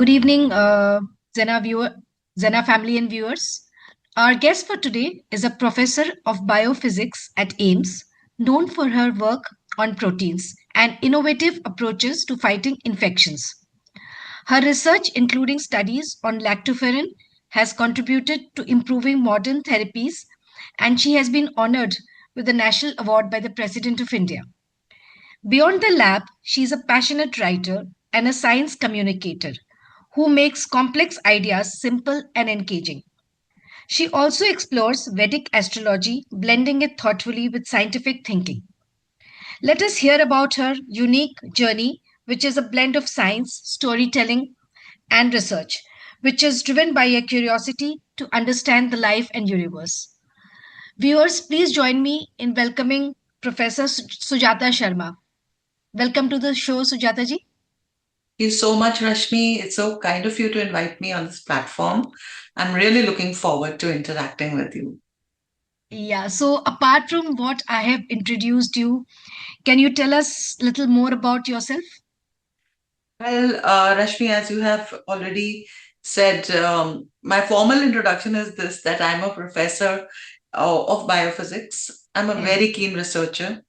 Good evening, Zena family and viewers. Our guest for today is a professor of biophysics at AIMS, known for her work on proteins and innovative approaches to fighting infections. Her research, including studies on lactoferrin, has contributed to improving modern therapies, and she has been honored with a national award by the President of India. Beyond the lab, she is a passionate writer and a science communicator who makes complex ideas simple and engaging. She also explores Vedic astrology, blending it thoughtfully with scientific thinking. Let us hear about her unique journey, which is a blend of science, storytelling, and research, which is driven by a curiosity to understand the life and universe. Viewers, please join me in welcoming Professor Sujata Sharma. Welcome to the show, Sujata ji. Thank you so much, Rashmi. It's so kind of you to invite me on this platform. I'm really looking forward to interacting with you. Yeah, so apart from what I have introduced you, can you tell us a little more about yourself? Well, Rashmi, as you have already said, my formal introduction is this that I'm a professor of biophysics. I'm a Yeah. very keen researcher.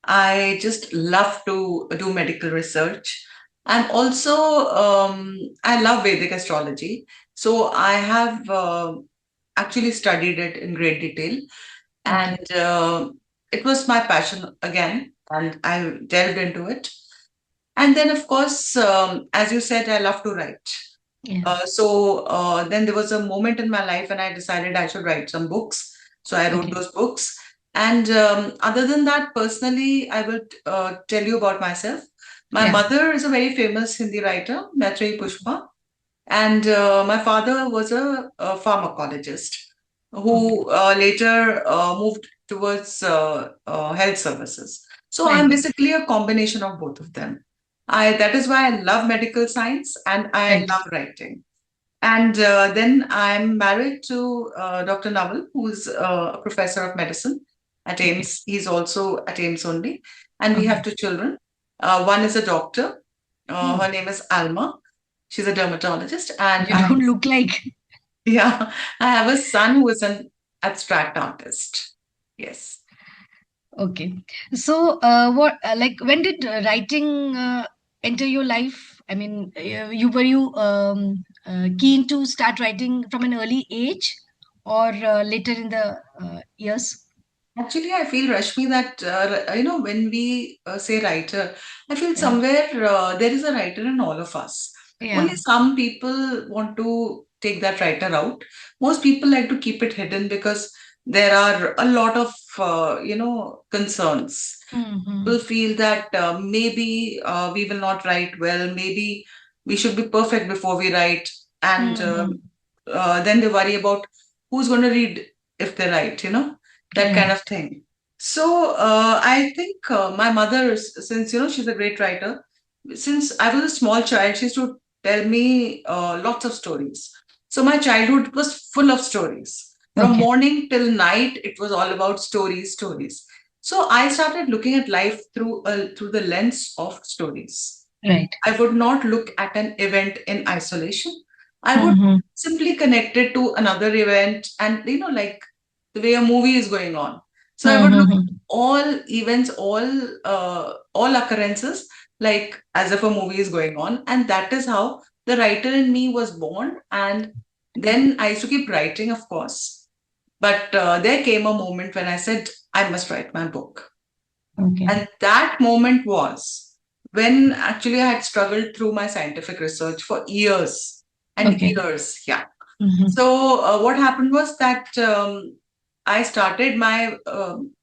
I just love to do medical research. I'm also, I love Vedic astrology. So I have actually studied it in great detail. Okay. And it was my passion again, and I delved into it. And then, of course, as you said, I love to write. Yeah. So then there was a moment in my life when I decided I should write some books. So I wrote Okay. those books. And other than that, personally, I will tell you about myself. My Yeah. mother is a very famous Hindi writer, Maitreyi Pushpa, and my father was a pharmacologist Okay. who later moved towards health services. So I'm Right. basically a combination of both of them. That is why I love medical science and I Right. love writing. And then I'm married to Dr. Naval, who's a professor of medicine at Okay. AIMS. He's also at AIMS only. And we have Okay. two children. One is a doctor. Hmm. Her name is Alma. She's a dermatologist. And You don't look like. yeah, I have a son who is an abstract artist. Yes. Okay. So, like, when did writing enter your life? I mean, were you keen to start writing from an early age, or later in the years? Actually, I feel, Rashmi, that, when we say writer, I feel Yeah. somewhere there is a writer in all of us. Only Yeah. some people want to take that writer out. Most people like to keep it hidden because there are a lot of, concerns. Mm-hmm. People feel that maybe we will not write well, maybe we should be perfect before we write. And Mm-hmm. then they worry about who's going to read if they write, that kind Right. of thing. So I think my mother, since she's a great writer, since I was a small child, she used to tell me lots of stories. So my childhood was full of stories. From Okay. morning till night, it was all about stories, stories. So I started looking at life through the lens of stories. Right. I would not look at an event in isolation. I would Mm-hmm. simply connect it to another event and, like the way a movie is going on. So I would look at Mm-hmm. all events, all occurrences, like as if a movie is going on. And that is how the writer in me was born. And then I used to keep writing, of course. But there came a moment when I said, I must write my book. Okay. And that moment was when actually I had struggled through my scientific research for years and Okay. years. Yeah. Mm-hmm. So what happened was that I started my,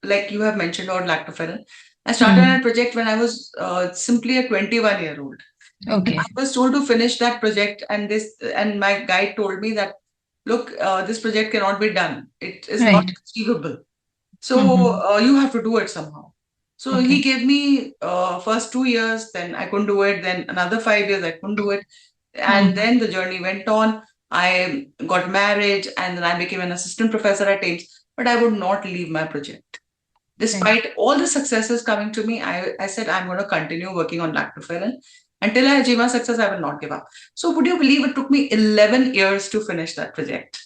like you have mentioned, or lactoferrin. I started Mm-hmm. a project when I was simply a 21-year-old. And Okay. I was told to finish that project, and my guide told me that, look, this project cannot be done. It is not Right. achievable. So Mm-hmm. you have to do it somehow. So he Okay. gave me first 2 years, then I couldn't do it, then another 5 years I couldn't do it. And Mm-hmm. then the journey went on. I got married and then I became an assistant professor at AIMS, but I would not leave my project. Right. Despite all the successes coming to me, I said I'm going to continue working on lactoferrin. Until I achieve my success, I will not give up. So would you believe it took me 11 years to finish that project?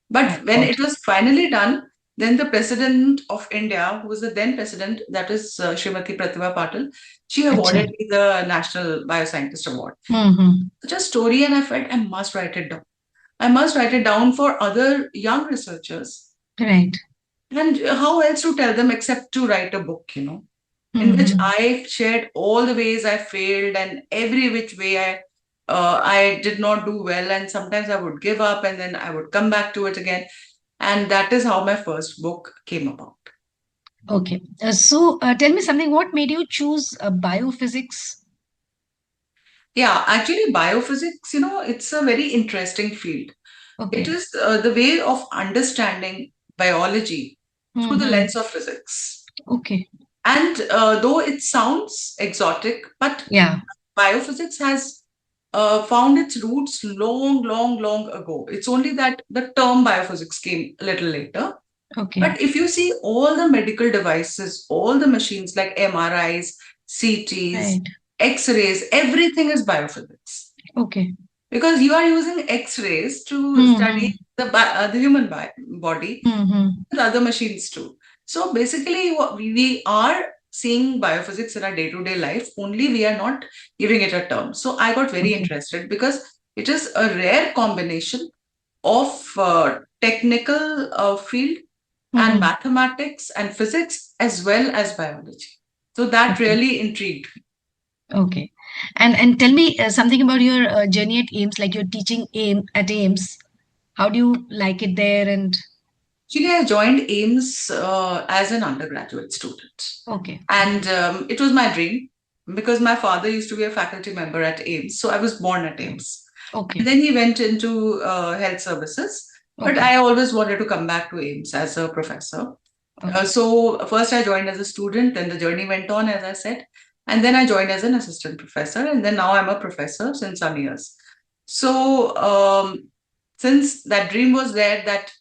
My But when God. it was finally done, then the president of India, who was the then president, that is Srimati Pratibha Patil, she Acha. awarded me the National Bioscientist Award. Mm-hmm. Such a story, and I felt I must write it down. I must write it down for other young researchers. Right. And how else to tell them except to write a book, in which Mm-hmm. I shared all the ways I failed and every which way I did not do well, and sometimes I would give up and then I would come back to it again, and that is how my first book came about. Okay. So tell me something. What made you choose biophysics? Yeah, actually, biophysics, it's a very interesting field. It Okay. is the way of understanding biology through the Mm-hmm. lens of physics. Okay. And though it sounds exotic, but Yeah. biophysics has found its roots long, long, long ago. It's only that the term biophysics came a little later. Okay. But if you see all the medical devices, all the machines like MRIs, CTs, Right. X rays, everything is biophysics. Okay. Because you are using X rays to Mm-hmm. study the human body Mm-hmm. with other machines too. So basically, what we are seeing biophysics in our day-to-day life, only we are not giving it a term. So I got very Okay. interested because it is a rare combination of technical field and Mm-hmm. mathematics and physics as well as biology. So that Okay. really intrigued me. Okay. And tell me something about your journey at Ames, like you're teaching at Ames. How do you like it there? And Actually, I joined AIMS as an undergraduate student. okay. And it was my dream because my father used to be a faculty member at AIMS. So I was born at AIMS. And Okay. then he went into health services. But Okay. I always wanted to come back to AIMS as a professor. Okay. So first I joined as a student, then the journey went on, as I said. And then I joined as an assistant professor. And then now I'm a professor since some years. So since that dream was there, that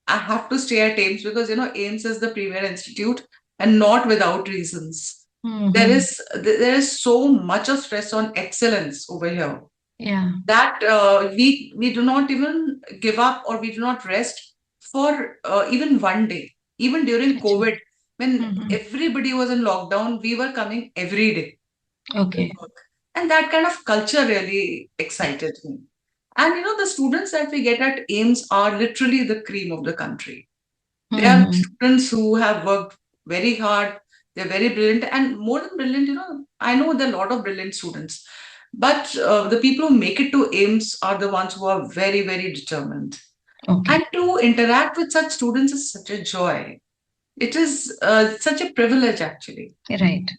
I have to stay at AIMS because AIMS is the premier institute and not without reasons. There Mm-hmm. is there is so much of stress on excellence over here Yeah. that we do not even give up or we do not rest for even one day. Even during Gotcha. COVID, when Mm-hmm. everybody was in lockdown, we were coming every day to Okay. work. And that kind of culture really excited me. And the students that we get at AIMS are literally the cream of the country. They are Mm-hmm. students who have worked very hard. They're very brilliant, and more than brilliant, I know there are a lot of brilliant students, but the people who make it to AIMS are the ones who are very, very determined. And Okay. to interact with such students is such a joy. It is such a privilege, actually. Right.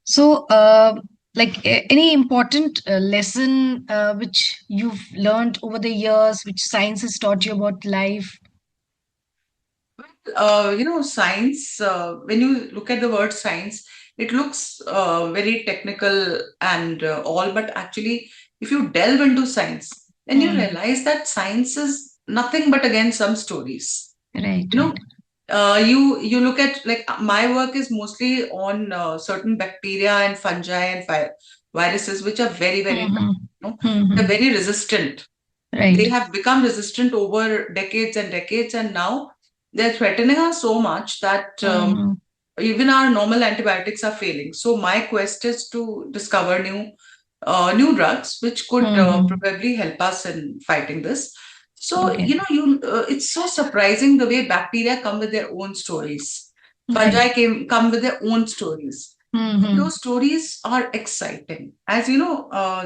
So, like any important lesson which you've learned over the years, which science has taught you about life? Science, when you look at the word science, it looks very technical and all, but actually, if you delve into science, then you Mm. realize that science is nothing but again some stories. Right. You know, Right. you look at like my work is mostly on certain bacteria and fungi and viruses, which are very, very bad. Mm-hmm. They're Mm-hmm. very resistant. They Right. have become resistant over decades and decades, and now they're threatening us so much that Mm-hmm. even our normal antibiotics are failing. So my quest is to discover new drugs which could Mm-hmm. probably help us in fighting this. So Okay. it's so surprising the way bacteria come with their own stories. Right. Come with their own stories. And Mm-hmm. those stories are exciting. As you know,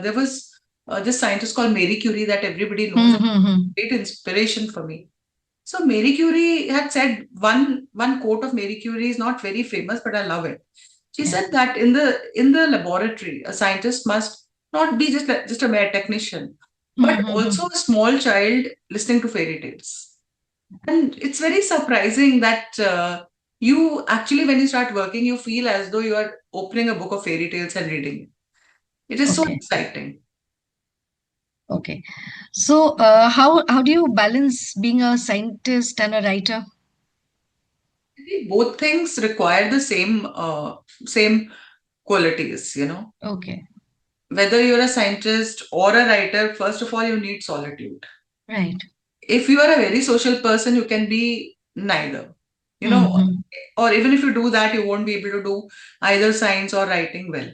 there was this scientist called Marie Curie that everybody knows, and Mm-hmm. great inspiration for me. So Marie Curie had said one quote of Marie Curie is not very famous, but I love it. She Yeah. said that in the laboratory, a scientist must not be just a mere technician, but Mm-hmm. also a small child listening to fairy tales. And it's very surprising that you actually, when you start working, you feel as though you are opening a book of fairy tales and reading it. It is so Okay. exciting. Okay. So, how do you balance being a scientist and a writer? Both things require the same qualities. Okay. whether you're a scientist or a writer, first of all, you need solitude. Right. If you are a very social person, you can be neither. You know, Mm-hmm. or even if you do that, you won't be able to do either science or writing well.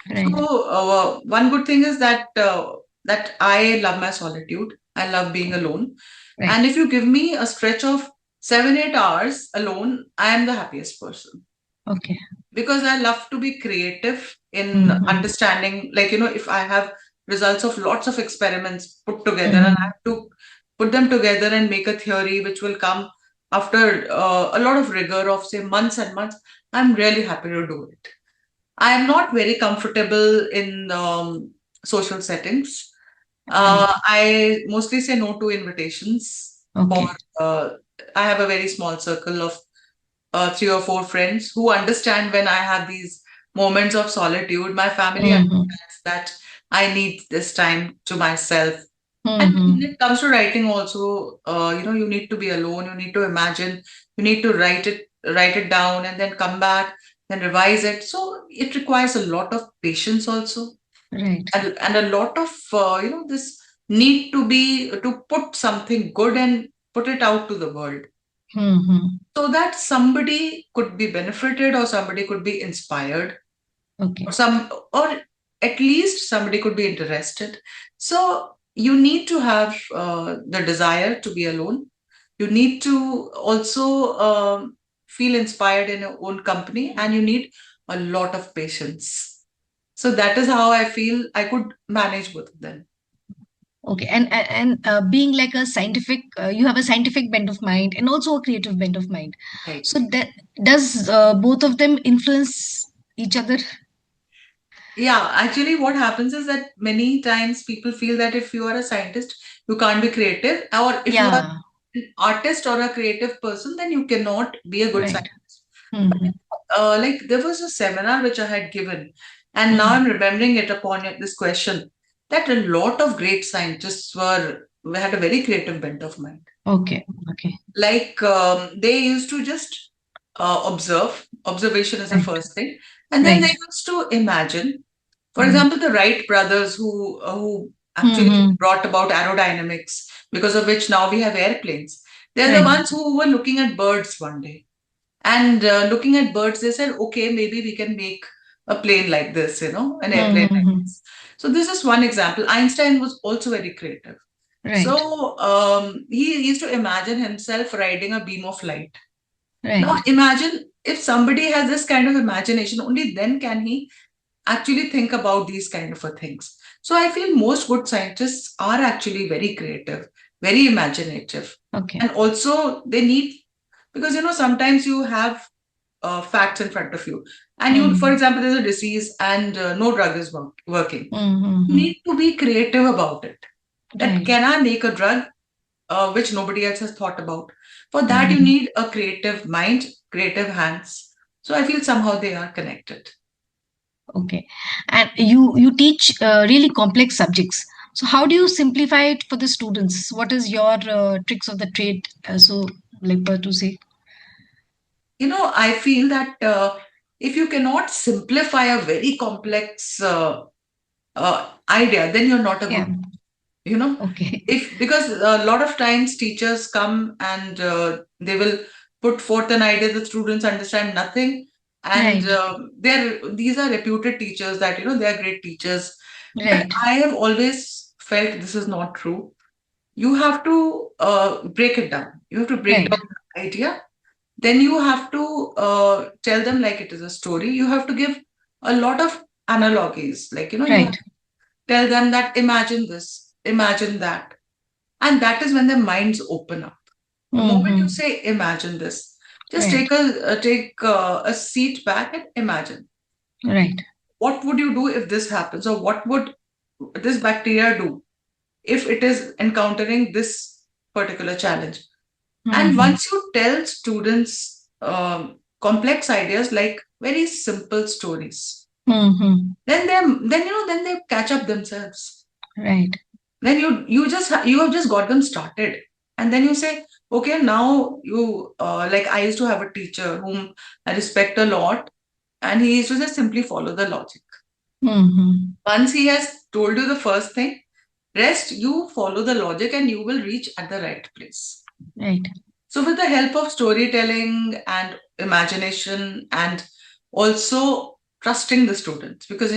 Right. So one good thing is that I love my solitude. I love being alone. Right. And if you give me a stretch of 7, 8 hours alone, I am the happiest person Okay. because I love to be creative in Mm-hmm. understanding. Like, if I have results of lots of experiments put together and I Mm-hmm. have to put them together and make a theory which will come after a lot of rigor of, say, months and months, I'm really happy to do it. I am not very comfortable in social settings. Right. I mostly say no to invitations for. Okay. Uh, I have a very small circle of 3 or 4 friends who understand when I have these moments of solitude. My family Mm-hmm. understands that I need this time to myself. And when Mm-hmm. it comes to writing, also, you need to be alone. You need to imagine. You need to write it down, and then come back, then revise it. So it requires a lot of patience also, Right. and a lot of this need to put something good and put it out to the world Mm-hmm. so that somebody could be benefited or somebody could be inspired or Okay. or at least somebody could be interested. So you need to have the desire to be alone. You need to also feel inspired in your own company, and you need a lot of patience. So that is how I feel I could manage both of them. Okay. And being like a scientific, you have a scientific bent of mind and also a creative bent of mind. Right. So that does both of them influence each other? Yeah, actually, what happens is that many times people feel that if you are a scientist, you can't be creative, or if you are Yeah. an artist or a creative person, then you cannot be a good Right. scientist. But Mm-hmm. like there was a seminar which I had given, and now Mm. I'm remembering it upon this question that a lot of great scientists had a very creative bent of mind. Okay. Okay. Like they used to just observe. Observation is the Right. first thing, and then they Right. used to imagine. For Mm. example, the Wright brothers who actually Mm-hmm. brought about aerodynamics, because of which now we have airplanes. They're the Right. ones who were looking at birds one day. And looking at birds, they said, okay, maybe we can make a plane like this, an airplane like Mm-hmm. this. So this is one example. Einstein was also very creative. Right. So he used to imagine himself riding a beam of light. Now Right. imagine if somebody has this kind of imagination, only then can he actually think about these kind of a things. So I feel most good scientists are actually very creative, very imaginative, Okay. and also they need, because sometimes you have facts in front of you, and for Mm. example, there's a disease and no drug is working. You Mm-hmm. need to be creative about it. That Right. can I make a drug which nobody else has thought about? For that, you Mm-hmm. need a creative mind, creative hands. So I feel somehow they are connected. Okay. And you teach really complex subjects. So how do you simplify it for the students? What is your tricks of the trade? So like to say. I feel that if you cannot simplify a very complex idea, then you're not a good, Yeah. you know, Okay. if because a lot of times teachers come and they will put forth an idea, the students understand nothing, and Right. these are reputed teachers that they're great teachers, but Right. I have always felt this is not true. You have to break it down. You have to break Right. down the idea, then you have to tell them like it is a story. You have to give a lot of analogies. Like, you have Right. to tell them that imagine this, imagine that. And that is when their minds open up. The moment you Mm-hmm. say imagine this, just Right. take a seat back and imagine. Right. What would you do if this happens? Or what would this bacteria do if it is encountering this particular challenge? And Mm-hmm. once you tell students complex ideas like very simple stories, Mm-hmm. then they catch up themselves. Right. Then you have just got them started, and then you say, okay, now you like I used to have a teacher whom I respect a lot, and he used to just simply follow the logic. Mm-hmm. Once he has told you the first thing, rest you follow the logic and you will reach at the right place. Right. So, with the help of storytelling and imagination, and also trusting the students, because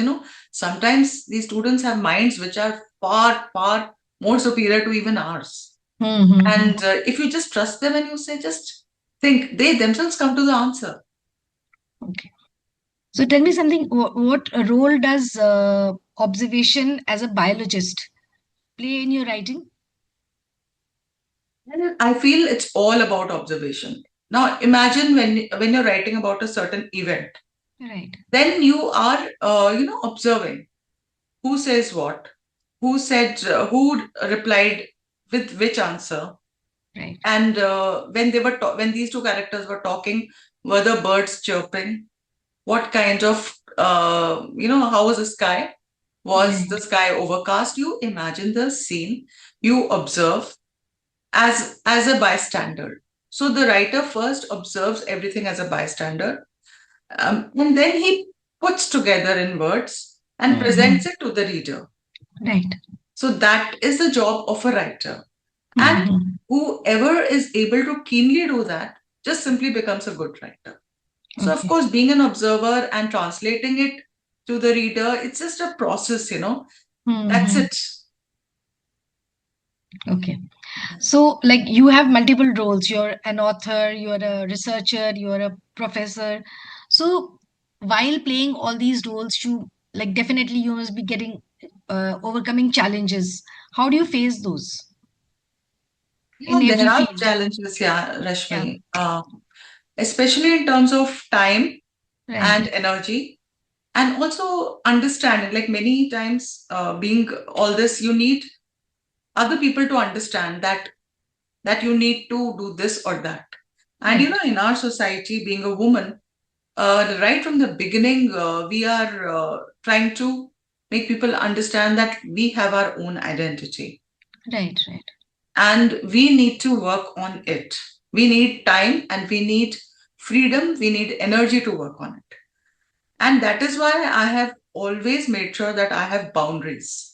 sometimes these students have minds which are far, far more superior to even ours. Mm-hmm. And if you just trust them and you say, just think, they themselves come to the answer. Okay. So tell me something. What role does observation as a biologist play in your writing? And I feel it's all about observation. Now, imagine when you're writing about a certain event, Right. then you are, observing who says what, who replied with which answer, Right. and when these two characters were talking, were the birds chirping? What kind of how was the sky? Was Right. the sky overcast? You imagine the scene, you observe as a bystander. So the writer first observes everything as a bystander, and then he puts together in words and Mm-hmm. presents it to the reader. Right. So that is the job of a writer. And Mm-hmm. whoever is able to keenly do that just simply becomes a good writer. So, of Okay. course, being an observer and translating it to the reader, it's just a process, That's Mm-hmm. it. Okay. So, like, you have multiple roles. You're an author, you're a researcher, you're a professor. So, while playing all these roles, you like definitely you must be getting overcoming challenges. How do you face those Yeah, in there every are field? challenges, yeah, Yeah. Rashmi, especially in terms of time Right. and energy, and also understanding. Like many times, being all this, you need other people to understand that you need to do this or that. And Right. in our society, being a woman, right from the beginning, we are trying to make people understand that we have our own identity Right. Right. and we need to work on it. We need time and we need freedom, we need energy to work on it. And that is why I have always made sure that I have boundaries.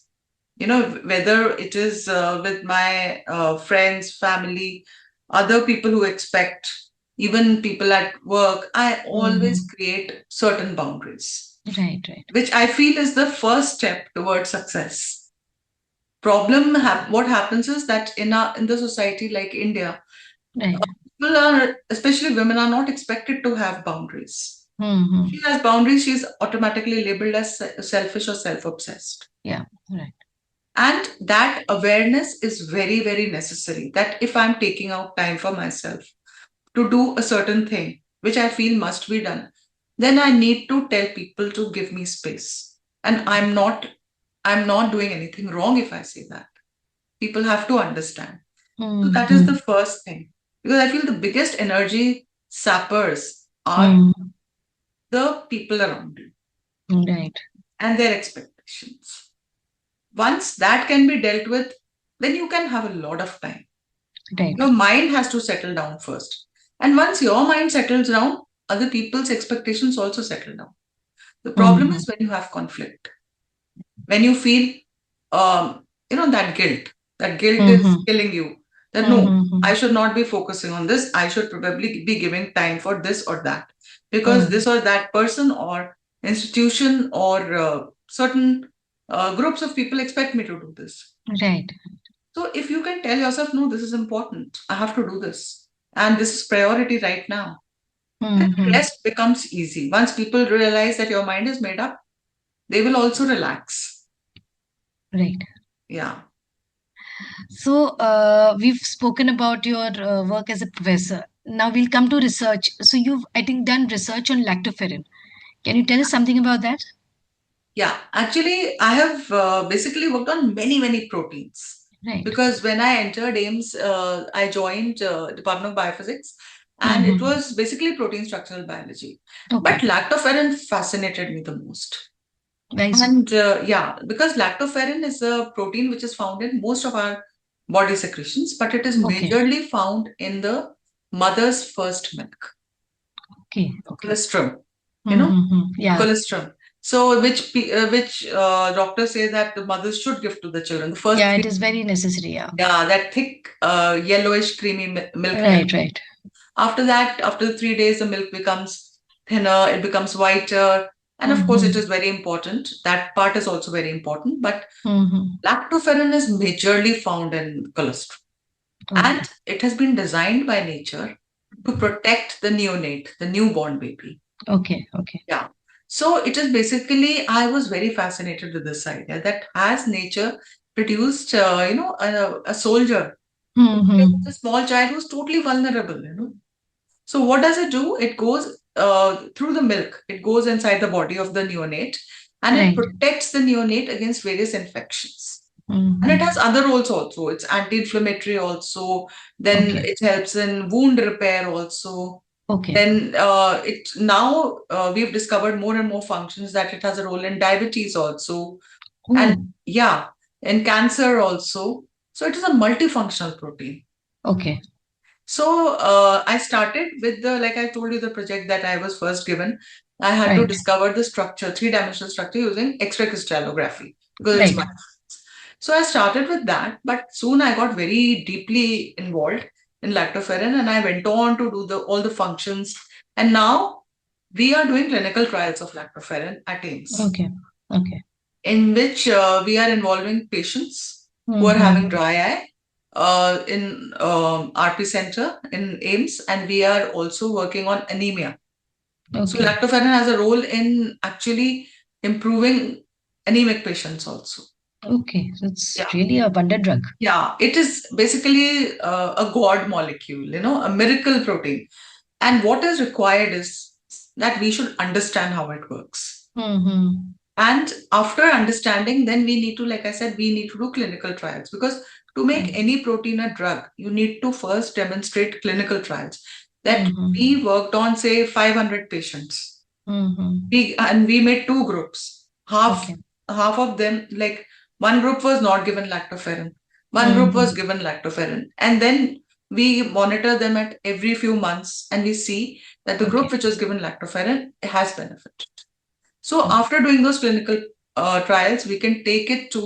Whether it is with my friends, family, other people who expect, even people at work, I always Mm-hmm. create certain boundaries, Right. Right. which I feel is the first step towards success. What happens is that in the society like India, Right. people are, especially women, are not expected to have boundaries. If Mm-hmm. she has boundaries, she's automatically labeled as selfish or self-obsessed. Yeah. Right. And that awareness is very, very necessary. That if I'm taking out time for myself to do a certain thing, which I feel must be done, then I need to tell people to give me space. And I'm not doing anything wrong if I say that. People have to understand. So that is the Mm-hmm. first thing. Because I feel the biggest energy sappers are Mm-hmm. the people around you Right. and their expectations. Once that can be dealt with, then you can have a lot of time. Right. Your mind has to settle down first. And once your mind settles down, other people's expectations also settle down. The problem Mm-hmm. is when you have conflict, when you feel, that guilt. That guilt is Mm-hmm. killing you. That no, I Mm-hmm. should not be focusing on this. I should probably be giving time for this or that because Mm-hmm. this or that person or institution or certain groups of people expect me to do this. Right. So if you can tell yourself, no, this is important, I have to do this, and this is priority right now, then the Mm-hmm. rest becomes easy. Once people realize that your mind is made up, they will also relax. Right. Yeah. So, we've spoken about your work as a professor. Now we'll come to research. So, you've, I think, done research on lactoferrin. Can you tell us something about that? Yeah, actually, I have basically worked on many, many proteins Right. because when I entered AIMS, I joined Department of Biophysics, and it Mm-hmm. was basically protein structural biology. But Okay. lactoferrin fascinated me the most. Nice. And yeah, because lactoferrin is a protein which is found in most of our body secretions, but it is Okay. majorly found in the mother's first milk, Okay. the Okay. colostrum, you know, Mm-hmm. the Yeah. colostrum. So which doctors say that the mothers should give to the children. The first Yeah, it three, is very necessary. Yeah. yeah, that thick yellowish creamy milk can. Right, right. After that, after the 3 days, the milk becomes thinner, it becomes whiter. And of course, it is Mm-hmm. very important. That part is also very important. But Mm-hmm. lactoferrin is majorly found in colostrum. And Okay. it has been designed by nature to protect the neonate, the newborn baby. Okay. Okay. Yeah. So it is basically, I was very fascinated with this idea that has nature produced, a soldier, a Mm-hmm. small child who's totally vulnerable. So what does it do? It goes through the milk. It goes inside the body of the neonate and it Right. protects the neonate against various infections. And it has Mm-hmm. other roles also. It's anti-inflammatory also. Then Okay. it helps in wound repair also. Okay. Then it now we've discovered more and more functions that it has a role in diabetes also. And Oh, yeah, in cancer also. So it is a multifunctional protein. okay. So I started with like I told you, the project that I was first given. I had to Right. discover the structure, three-dimensional structure using X-ray crystallography because it's Right. my. So I started with that, but soon I got very deeply involved in lactoferrin and I went on to do all the functions. And now we are doing clinical trials of lactoferrin at AIIMS, Okay. Okay. in which we are involving patients who are having Mm-hmm. dry eye in RP Center in AIIMS, and we are also working on anemia. So Okay. lactoferrin has a role in actually improving anemic patients also. Okay. So it's Yeah. really a wonder drug. Yeah, it is basically a God molecule, a miracle protein. And what is required is that we should understand how it works. Mm-hmm. And after understanding, then we need to, like I said, we need to do clinical trials because to make Right. any protein a drug, you need to first demonstrate clinical trials. That Mm-hmm. we worked on, say, 500 patients. Mm-hmm. We made two groups. Half Okay. half of them, like one group was not given lactoferrin, one group was Mm-hmm. given lactoferrin, and then we monitor them at every few months, and we see that the group Okay. which was given lactoferrin has benefit. So Okay. after doing those clinical trials, we can take it to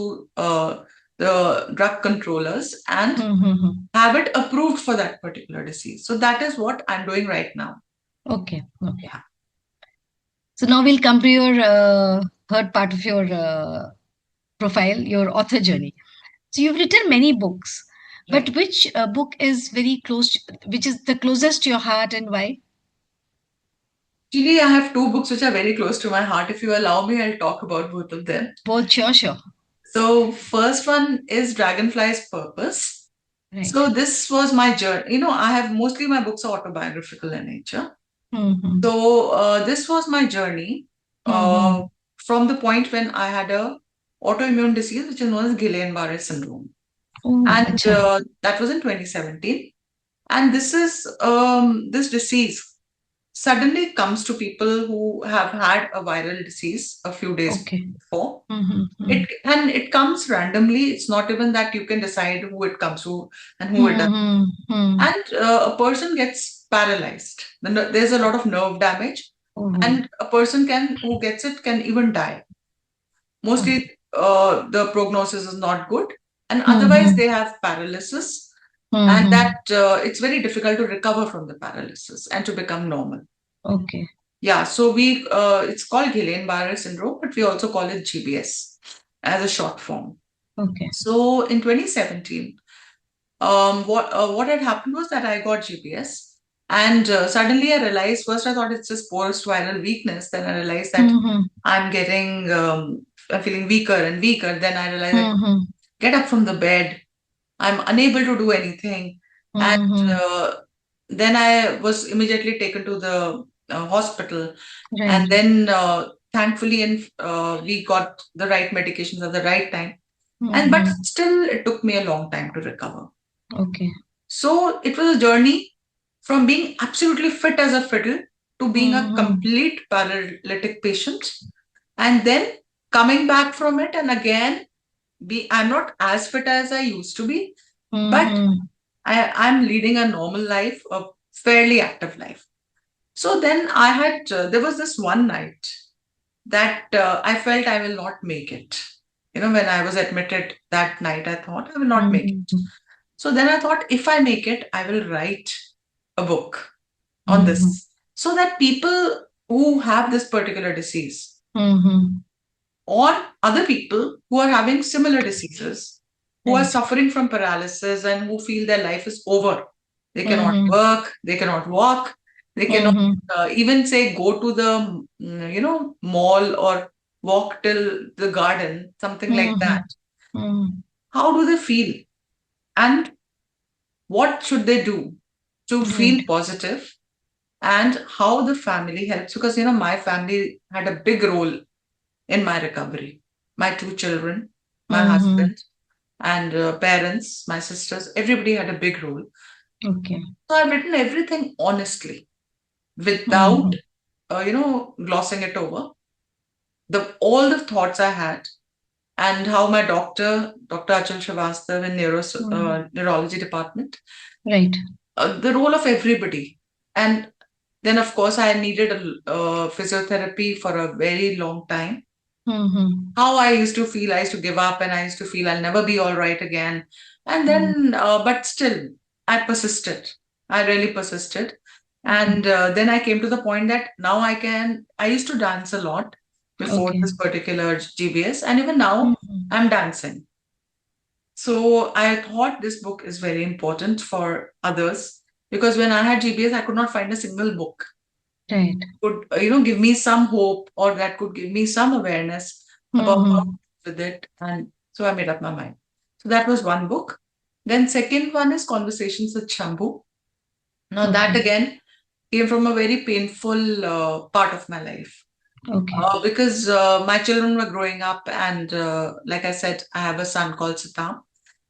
the drug controllers and Mm-hmm. have it approved for that particular disease. So that is what I'm doing right now. Okay. Okay. Yeah. So now we'll come to your third part of your profile, your author journey. So you've written many books, but Right. which book is very close, which is the closest to your heart, and why? Actually, I have two books which are very close to my heart. If you allow me, I'll talk about both of them. Both, sure, sure. So, first one is Dragonfly's Purpose. Right. So, this was my journey. I have mostly my books are autobiographical in nature. Mm-hmm. So, this was my journey uh, Mm-hmm. from the point when I had a autoimmune disease, which is known as Guillain-Barré syndrome. Oh, And acha. that was in 2017. And this disease suddenly comes to people who have had a viral disease a few days Okay. before. Mm-hmm. It comes randomly. It's not even that you can decide who it comes to and who it does. Mm-hmm. And a person gets paralyzed. There's a lot of nerve damage, Oh, and a person who gets it can even die. okay. Mostly, the prognosis is not good, and otherwise Mm-hmm. they have paralysis, and that Mm-hmm. it's very difficult to recover from the paralysis and to become normal. Okay. Yeah, so it's called Guillain-Barré syndrome, but we also call it GBS as a short form. Okay. So in 2017, what had happened was that I got GBS, and suddenly I realized. First, I thought it's just post-viral weakness. Then I realized that Mm-hmm. I'm feeling weaker and weaker. Then I realized I could Mm-hmm. get up from the bed. I'm unable to do anything, and Mm-hmm. then I was immediately taken to the hospital, Right. and then thankfully, we got the right medications at the right time. But Mm-hmm. still, it took me a long time to recover. Okay. So it was a journey from being absolutely fit as a fiddle to being a Mm-hmm. complete paralytic patient, and then coming back from it, and again, I'm not as fit as I used to be, but Mm-hmm. I'm leading a normal life, a fairly active life. So then there was this one night. that I felt I will not make it. When I was admitted that night, I thought I will not make it. Mm-hmm. So then I thought, if I make it, I will write a book on Mm-hmm. this so that people who have this particular disease Mm-hmm. or other people who are having similar diseases, who are Right. suffering from paralysis and who feel their life is over. They cannot Mm-hmm. work, they cannot walk, they cannot Mm-hmm. even say go to the mall or walk till the garden, something like Mm-hmm. that. Mm-hmm. How do they feel? And what should they do to Right. feel positive? And how the family helps? Because my family had a big role in my recovery. My two children, my Mm-hmm. husband, and parents, my sisters, everybody had a big role. Okay. So I've written everything honestly without, Mm-hmm. glossing it over. All the thoughts I had and how my Dr. Achal Srivastav in Mm-hmm. neurology department, Right. the role of everybody. And then, of course, I needed a physiotherapy for a very long time. Mm-hmm. How I used to feel, I used to give up and I used to feel I'll never be all right again. And Mm-hmm. then, but still, I persisted. I really persisted. Mm-hmm. And then I came to the point that now I used to dance a lot before Okay. this particular GBS, and even now Mm-hmm. I'm dancing. So I thought this book is very important for others because when I had GBS, I could not find a single book Right. could give me some hope or that could give me some awareness about how to Mm-hmm. deal with it. And so I made up my mind. So that was one book. Then second one is Conversations with Shambhu. Now that Okay. again came from a very painful part of my life Okay. because my children were growing up, and like I said, I have a son called Satam.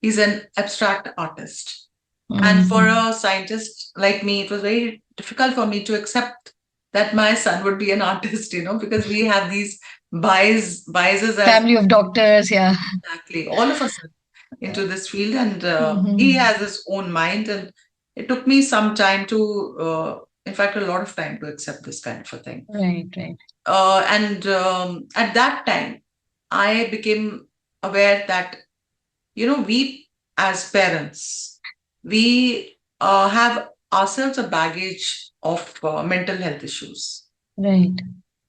He's an abstract artist. And for Mm-hmm. a scientist like me, it was very difficult for me to accept that my son would be an artist, because we have these biases as Family of doctors. Yeah. exactly all of us are into this field, and he Mm-hmm. has his own mind. And it took me some time to, in fact, a lot of time to accept this kind of a thing. Right. Right. And at that time, I became aware that we as parents, we have ourselves a baggage of mental health issues Right.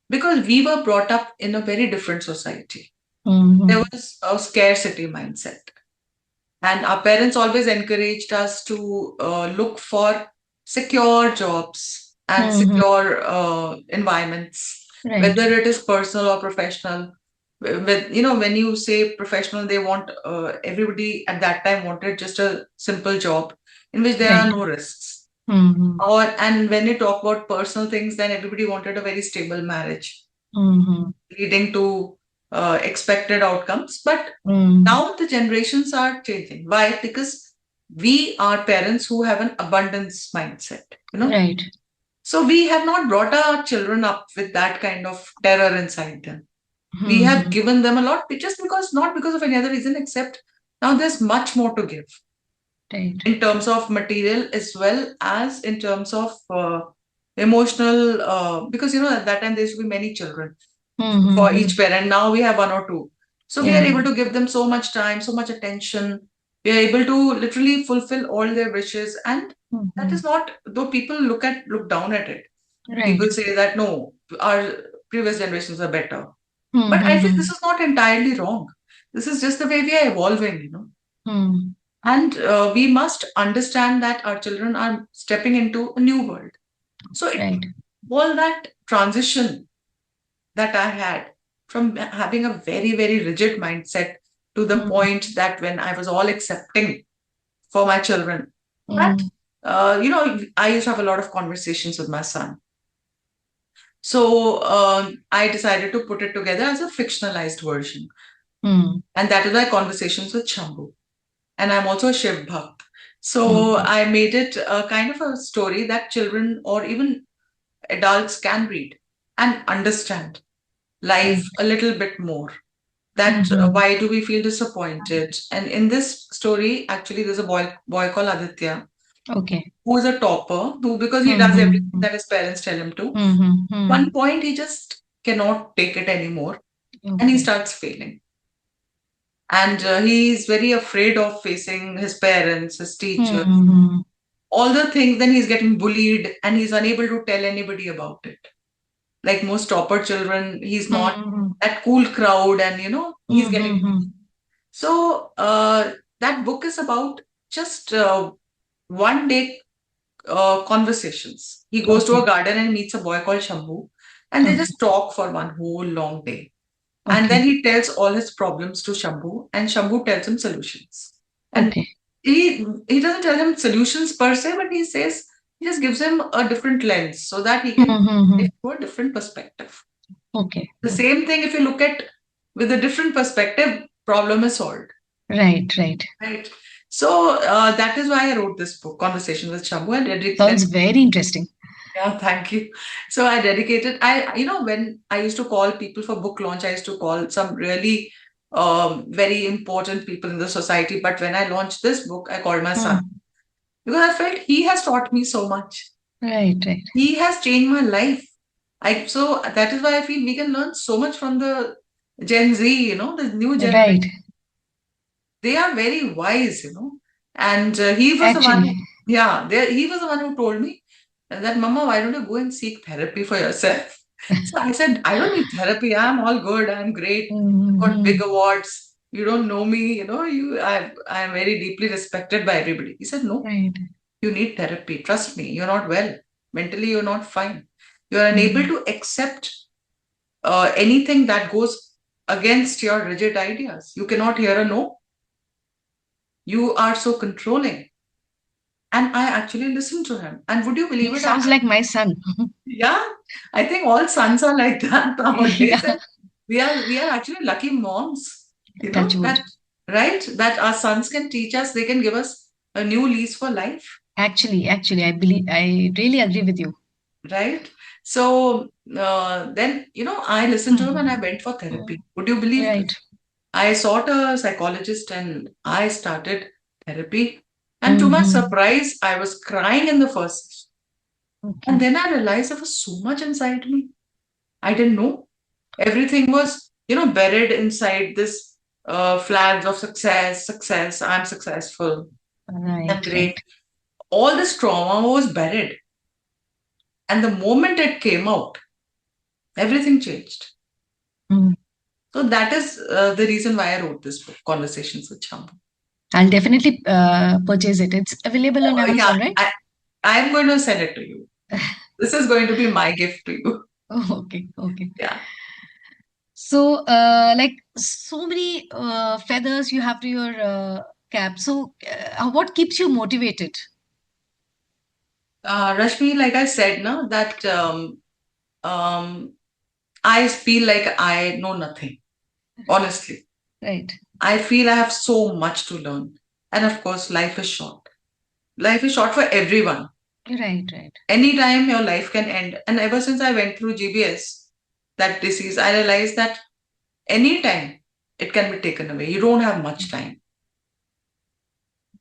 because we were brought up in a very different society. There Mm-hmm. was a scarcity mindset, and our parents always encouraged us to look for secure jobs and Mm-hmm. secure environments, Right. whether it is personal or professional. When you say professional, they want everybody at that time wanted just a simple job in which there are Right. no risks. Mm-hmm. And when you talk about personal things, then everybody wanted a very stable marriage, Mm-hmm. leading to expected outcomes. But Mm-hmm. now the generations are changing. Why? Because we are parents who have an abundance mindset. Right. So we have not brought our children up with that kind of terror inside them. We have Mm-hmm. given them a lot just because, not because of any other reason, except now there's much more to give Right. in terms of material as well as in terms of emotional, because at that time there used to be many children for each Mm-hmm. parent. Now we have one or two. So we are Yeah. able to give them so much time, so much attention. We are able to literally fulfill all their wishes. And that Mm-hmm. is not, though people look down at it. Right. People say that no, our previous generations are better. But I feel Mm-hmm. this is not entirely wrong. This is just the way we are evolving. Mm. And we must understand that our children are stepping into a new world. So Right. all that transition that I had from having a very, very rigid mindset to the Mm. point that when I was all accepting for my children, that, Mm. I used to have a lot of conversations with my son. So I decided to put it together as a fictionalized version. Mm. And that is why Conversations with Shambhu. And I'm also a Shiv Bhakt. So Okay. I made it a kind of a story that children or even adults can read and understand Right. life a little bit more. That Mm-hmm. why do we feel disappointed? And in this story, actually, there's a boy called Aditya Okay. who is a topper, who because he does everything Mm-hmm. that his parents tell him to. Mm-hmm. Mm. One point, he just cannot take it anymore, and he Okay. starts failing. And he's very afraid of facing his parents, his teachers, Mm-hmm. all the things. Then he's getting bullied, and he's unable to tell anybody about it. Like most topper children, he's not Mm-hmm. that cool crowd, and he's getting. Mm-hmm. So that book is about just one day conversations. He goes to Okay. a garden and meets a boy called Shambhu, and they Okay. just talk for one whole long day. And then Okay. he tells all his problems to Shambhu, and Shambhu tells him solutions. And Okay. he doesn't tell him solutions per se, but he just gives him a different lens so that he can Mm-hmm. take to a different perspective. Okay. The same thing, if you look at with a different perspective, problem is solved. Right. Right. Right. So that is why I wrote this book, Conversations with Shambhu, and Sounds very interesting. yeah, thank you. So I dedicated, when I used to call people for book launch, I used to call some really very important people in the society. But when I launched this book, I called my son because I felt he has taught me so much. Right. Right. He has changed my life. So that is why I feel we can learn so much from the Gen Z, the new generation. Right. They are very wise, And he was the one Actually. who, he was the one who told me that, Mama, why don't you go and seek therapy for yourself? So I said, I don't need therapy. I'm all good. I'm great. Got big Mm-hmm. awards. You don't know me. I'm very deeply respected by everybody. He said, no, Right. you need therapy. Trust me. You're not well. Mentally, you're not fine. You're unable Mm. to accept anything that goes against your rigid ideas. You cannot hear a no. You are so controlling. And I actually listened to him. And would you believe He it? sounds like my son. Yeah, I think all sons are like that nowadays. Yeah. And we are actually lucky moms, Touch wood. that right, that our sons can teach us, they can give us a new lease for life, Actually, I really agree with you. right? So then I listened to him and I Mm. went for Mm. therapy. Would you believe Right. this? I sought a psychologist and I started therapy. And to my Mm-hmm. surprise, I was crying in the first session. And Okay. then I realized there was so much inside me. I didn't know. Everything was, buried inside this flags of success, success, I'm successful, Right. I'm great. Right. All this trauma was buried. And the moment it came out, everything changed. Mm. So that is the reason why I wrote this book, Conversations with Shambhu. I'll definitely purchase it. It's available on Yeah, Amazon, right? I'm going to send it to you. This is going to be my gift to you. Oh, okay. Okay. Yeah. So, like so many feathers you have to your cap. So, what keeps you motivated? Rashmi, like I said, no, that um, I feel like I know nothing, honestly. Right. I feel I have so much to learn. And of course, life is short. Life is short for everyone. Right. Right. Anytime your life can end. And ever since I went through GBS, that disease, I realized that anytime it can be taken away. You don't have much time.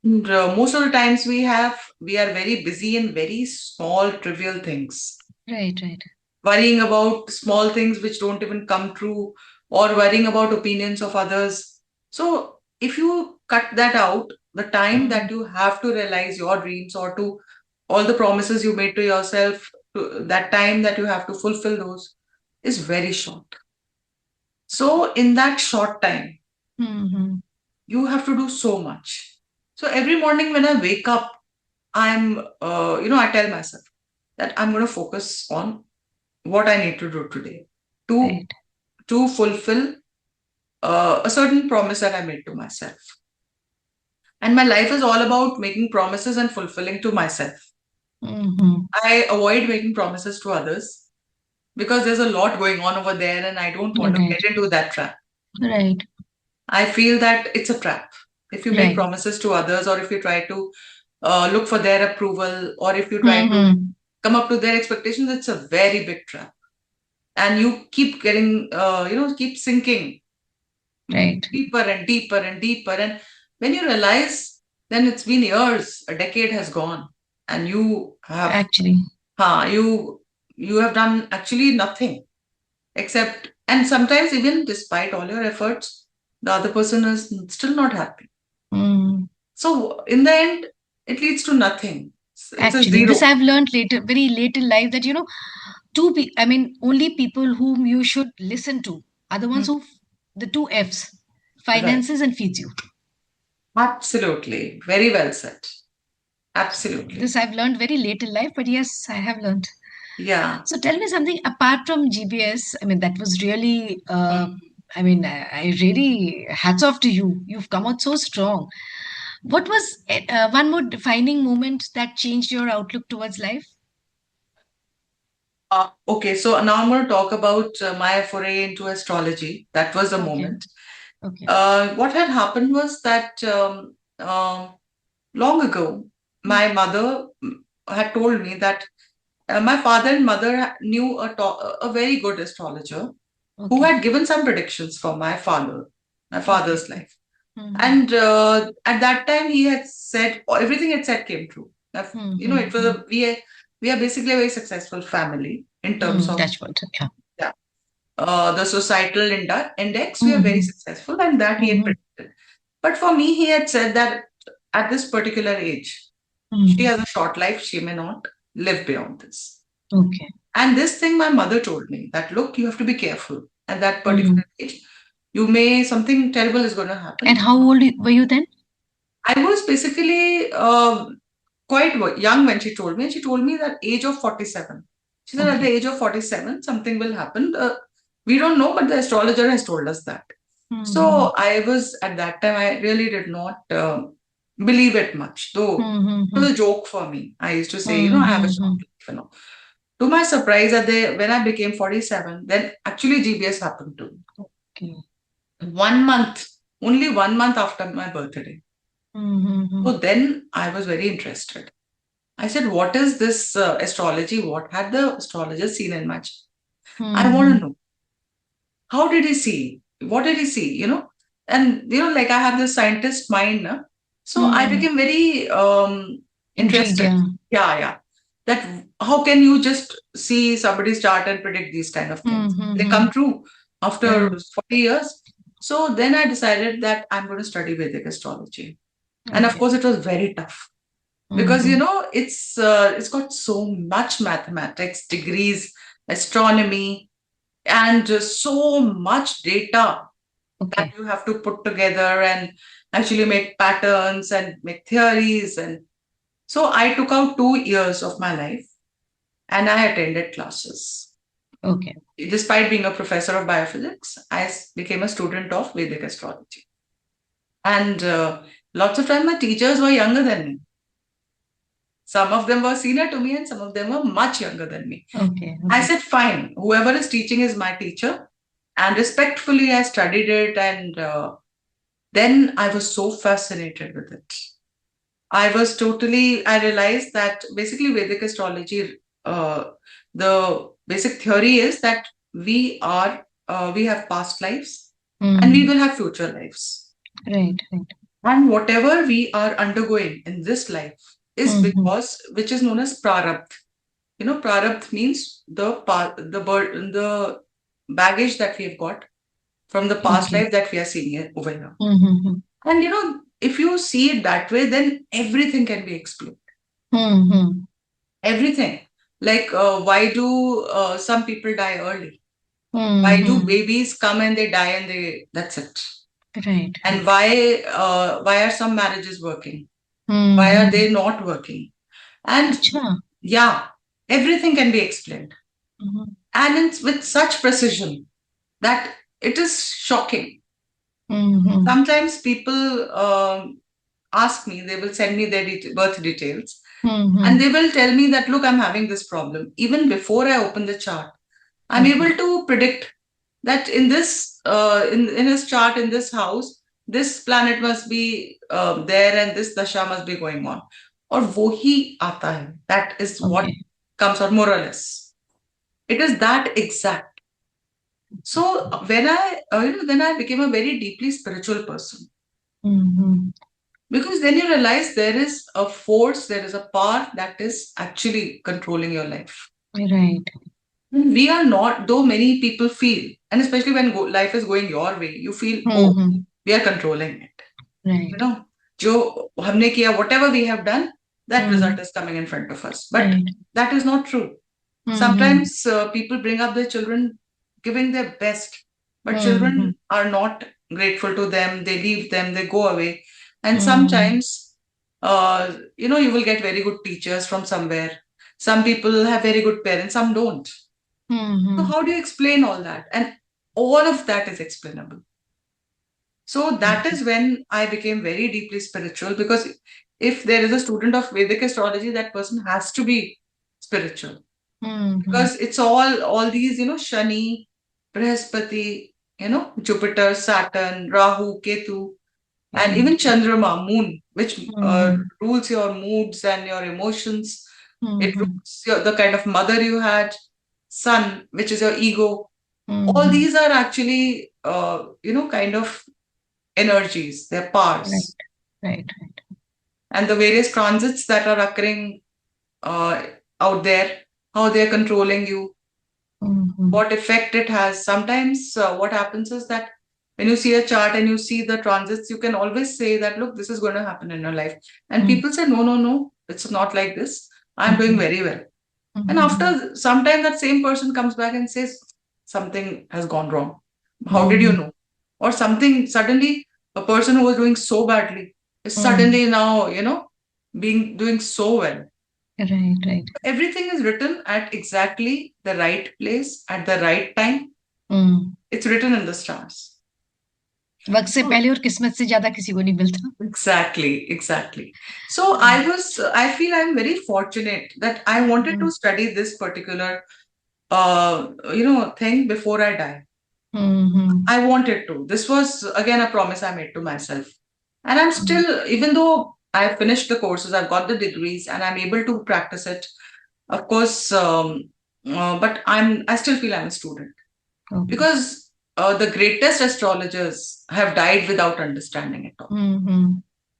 And, most of the times we are very busy in very small, trivial things, Right. Right. worrying about small things which don't even come true, or worrying about opinions of others. So if you cut that out, the time that Mm. you have to realize your dreams, or to all the promises you made to yourself, that time that you have to fulfill those is very short. So in that short time, Mm-hmm. you have to do so much. So every morning when I wake up, I tell myself that I'm going to focus on what I need to do today to Right. to fulfill a certain promise that I made to myself. And my life is all about making promises and fulfilling to myself. Mm-hmm. I avoid making promises to others because there's a lot going on over there and I don't want to Right. get into that trap. Right. I feel that it's a trap. If you make Right. promises to others, or if you try to look for their approval, or if you try to Mm-hmm. come up to their expectations, it's a very big trap. And you keep getting, keep sinking Right. deeper and deeper and deeper. And when you realize, then it's been years, a decade has gone, and you have, Actually. you have done actually nothing. Except, and sometimes even despite all your efforts, the other person is still not happy. Mm. So in the end, it leads to nothing. It's a Actually, zero. this I've learned later, very late in life, that I mean, only people whom you should listen to are the Hmm. ones who, the two F's, Right. finances and feeds you. Absolutely. Very well said. So Absolutely. this I've learned very late in life, but yes, I have learned. Yeah. So tell me something apart from GBS. I mean, that was really, Mm. I mean, I really, hats off to you. You've come out so strong. What was one more defining moment that changed your outlook towards life? Okay, so now I'm going to talk about my foray into astrology. That was the Okay, moment. okay, What had happened was that long ago, mm, my mother had told me that my father and mother knew a very good astrologer who okay, had given some predictions for my okay. father's life. Mm-hmm. And at that time, he had said everything had said came true. It was Mm-hmm. we are basically a very successful family in terms Mm, of that's what, yeah. yeah, the societal index. We are very Mm-hmm. successful, and that he had Mm-hmm. predicted. But for me, he had said that at this particular age, she Mm. has a short life. She may not live beyond this. Okay. And this thing my mother told me that look, you have to be careful at that Mm. particular age. You may something terrible is going to And happen. how old were you then? I was basically quite young when she told me. And she told me that age of 47. She said at the Okay. age of 47, something will happen. We don't know, but the astrologer has told us that. Mm-hmm. So I was at that time, I really did not believe it much, though it Mm-hmm. was a joke for me. I used to say, I have a short Mm-hmm. life. To my surprise, when I became 47, then actually GBS happened to me. Okay. 1 month, only 1 month after my birthday. Mm-hmm. So then I was very interested. I said, what is this astrology? What had the astrologer seen in my chart? I want Mm-hmm. to know. How did he see? What did he see? And like I have this scientist mind, na? So I Mm. became very Intrigued, interested. yeah. Yeah, yeah. That how can you just see somebody's chart and predict these kind of things? They Mm-hmm. come true after Right. 40 years. So then I decided that I'm going to study Vedic astrology. And of Okay. course, it was very tough because Mm-hmm. it's got so much mathematics, degrees, astronomy, and so much data that Okay. you have to put together and actually make patterns and make theories. And so I took out 2 years of my life and I attended classes. Okay. Despite being a professor of biophysics, I became a student of Vedic astrology. And lots of time my teachers were younger than me. Some of them were senior to me and some of them were much younger than me. Okay. I Okay. said, fine, whoever is teaching is my teacher. And respectfully, I studied it. And then I was so fascinated with it. I realized that basically Vedic astrology, the basic theory is that we have past lives and we Mm. will have future lives. Right. Right. And whatever we are undergoing in this life is Mm-hmm. which is known as prarabdha. Prarabdha means the baggage that we have got from the past Okay. life that we are seeing it over here. Mm-hmm. And if you see it that way, then everything can be explained. Mm-hmm. Everything. Like, why do some people die early? Why do Mm-hmm. babies come and they die and that's it? Right. And Right. why are some marriages working? Why are Mm-hmm. they not working? And Acha. yeah, everything can be explained. Mm-hmm. And it's with such precision that it is shocking. Mm-hmm. Sometimes people ask me, they will send me their birth details, and Mm-hmm. they will tell me that, look, I'm having this problem. Even before I open the chart, I'm Okay. able to predict that in this, in his chart, in this house, this planet must be there and this dasha must be going on. Or wohi aata hai. That is what Okay. comes out more or less. It is that exact. So then I became a very deeply spiritual person Mm-hmm. because then you realize there is a force, there is a power that is actually controlling your life. Right. We are not, though many people feel, and especially when life is going your way, you feel, oh, Mm-hmm. we are controlling it. You Right. know, जो हमने किया, whatever we have done, that Mm-hmm. result is coming in front of us. But Right. that is not true. Mm-hmm. Sometimes people bring up their children giving their best, but Mm-hmm. children are not grateful to them. They leave them, they go away. And Mm-hmm. sometimes, you will get very good teachers from somewhere. Some people have very good parents, some don't. So, Mm-hmm. how do you explain all that? And all of that is explainable. So, that Okay. is when I became very deeply spiritual, because if there is a student of Vedic astrology, that person has to be spiritual, Mm-hmm. because it's all these, Shani, Brihaspati, Jupiter, Saturn, Rahu, Ketu, and Mm-hmm. even Chandrama, moon, which Mm-hmm. rules your moods and your emotions. It Mm-hmm. rules the kind of mother you had. Sun, which is your ego. All Mm-hmm. these are actually, kind of energies, they're Right. powers. Right. And the various transits that are occurring uh, out there, how they're controlling you, Mm-hmm. what effect it has. Sometimes what happens is that when you see a chart and you see the transits, you can always say that, look, this is going to happen in your life. And Mm-hmm. people say, no, no, no, it's not like this. I'm doing Okay. very well. And Mm-hmm. after some time, that same person comes back and says, something has gone wrong. How did you Mm-hmm. know? Or something suddenly, a person who was doing so badly is Mm. suddenly now, being doing so well. Right. Right. Everything is written at exactly the right place at the right time. Mm. It's written in the stars. वक्त से So पहले और किस्मत से ज्यादा किसी को नहीं मिलता. exactly, exactly. So I feel I'm very fortunate that I wanted to study this particular, thing before I die. Mm-hmm. I wanted to. This was again a promise I made to myself. And I'm still, even though I've finished the courses, I've got the degrees, and I'm able to practice it, of course, but I still feel I'm a student, Okay. because the greatest astrologers have died without understanding it all. Mm-hmm.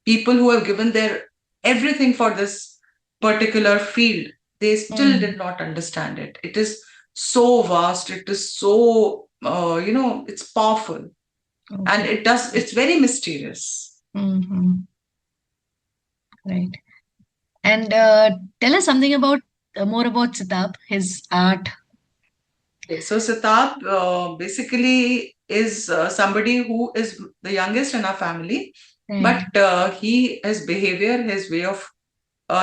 People who have given their everything for this particular field, they still Mm. did not understand it. It is so vast, it is so, it's powerful, and Okay. it's very mysterious. Mm-hmm. Right. And tell us something about more about Sitab, his art. Okay, so Sitab basically is somebody who is the youngest in our family, Right. but his behavior, his way of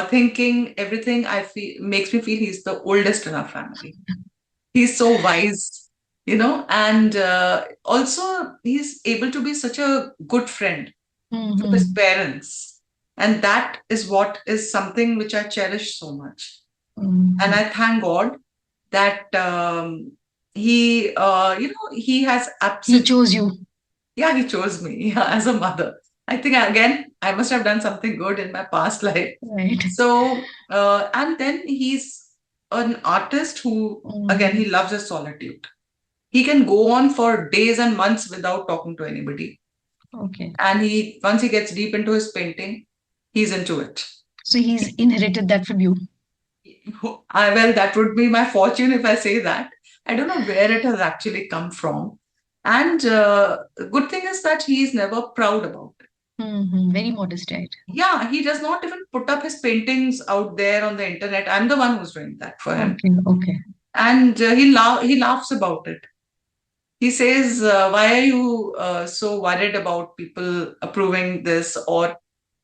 thinking, everything I feel makes me feel he's the oldest in our family. He's so wise, and also he's able to be such a good friend to his Mm-hmm. parents. And that is what is something which I cherish so much. And Mm-hmm. I thank God that he has He absolutely, chose you. yeah, he chose me as a mother. I think again, I must have done something good in my past life. Right. So, and then he's an artist who, again, Mm-hmm. he loves his solitude. He can go on for days and months without talking to anybody. Okay. And once he gets deep into his painting, he's into it. So he's inherited that from you. Well, that would be my fortune if I say that. I don't know where it has actually come from. And the good thing is that he's never proud about it. Mm-hmm. Very modest, right? Yeah, he does not even put up his paintings out there on the internet. I'm the one who's doing that for him. Okay. Okay. And he laughs about it. He says, why are you so worried about people approving this or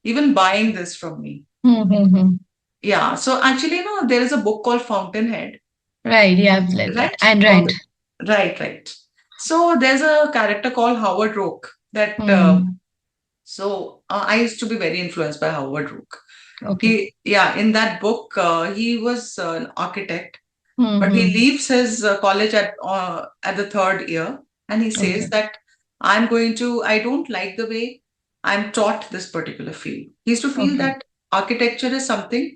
even buying this from me? Mm-hmm. Yeah, so actually, there is a book called Fountainhead, Right. Yeah, I've read that. right? And Oh, Rand. right, right. So there's a character called Howard Rourke that, Mm. I used to be very influenced by Howard Rourke. Okay. In that book, he was an architect, but he Mm-hmm. leaves his college at the third year, and he says Okay. that I don't like the way I'm taught this particular field. He used to feel Okay. that architecture is something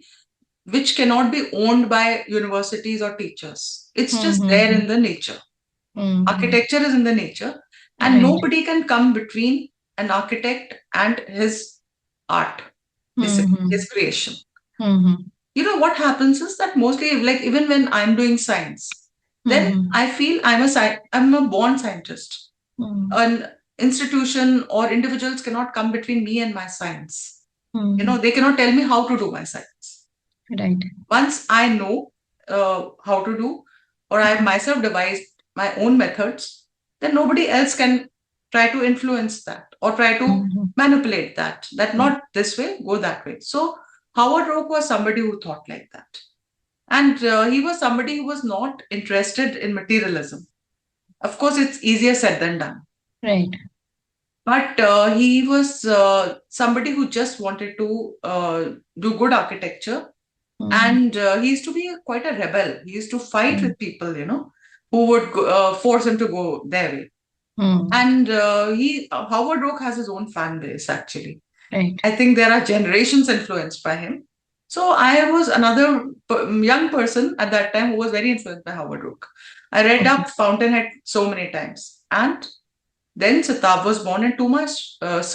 which cannot be owned by universities or teachers. It's just there Mm-hmm. in the nature. Mm-hmm. Architecture is in the nature, and Right. nobody can come between an architect and his art, basically, Mm-hmm. his creation. Mm-hmm. What happens is that mostly, like, even when I'm doing science, then Mhm. I feel I'm a born scientist. Mhm. An institution or individuals cannot come between me and my science. Mhm. They cannot tell me how to do my science. Right. Once I know how to do, or I have myself devised my own methods, then nobody else can try to influence that or try to Mhm. manipulate that. That not this way, go that way. So Howard Roark was somebody who thought like that. And he was somebody who was not interested in materialism. Of course, it's easier said than done. Right. But he was somebody who just wanted to do good architecture. Mhm. And he used to be quite a rebel. He used to fight Mhm. with people, who would force him to go their way. Mhm. And Howard Roark has his own fan base, actually. Right. I think there are generations influenced by him. So I was another young person at that time who was very influenced by Howard Roark. I read Okay. up Fountainhead so many times. And then Sitab was born, and to my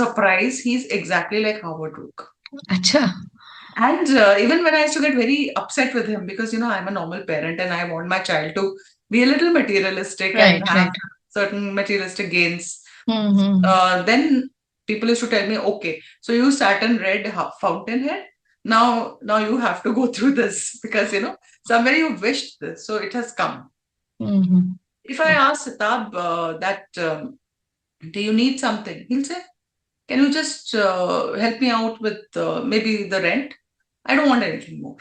surprise, he's exactly like Howard Roark. Acha. And even when I used to get very upset with him because, I'm a normal parent and I want my child to be a little materialistic and Right. have Right. certain materialistic gains, Mhm. then people used to tell me, okay, so you sat and read Fountainhead. Now you have to go through this because, somebody you wished this. So it has come. Mhm. If I Okay. ask Sitab that, do you need something? He'll say, can you just help me out with maybe the rent? I don't want anything more.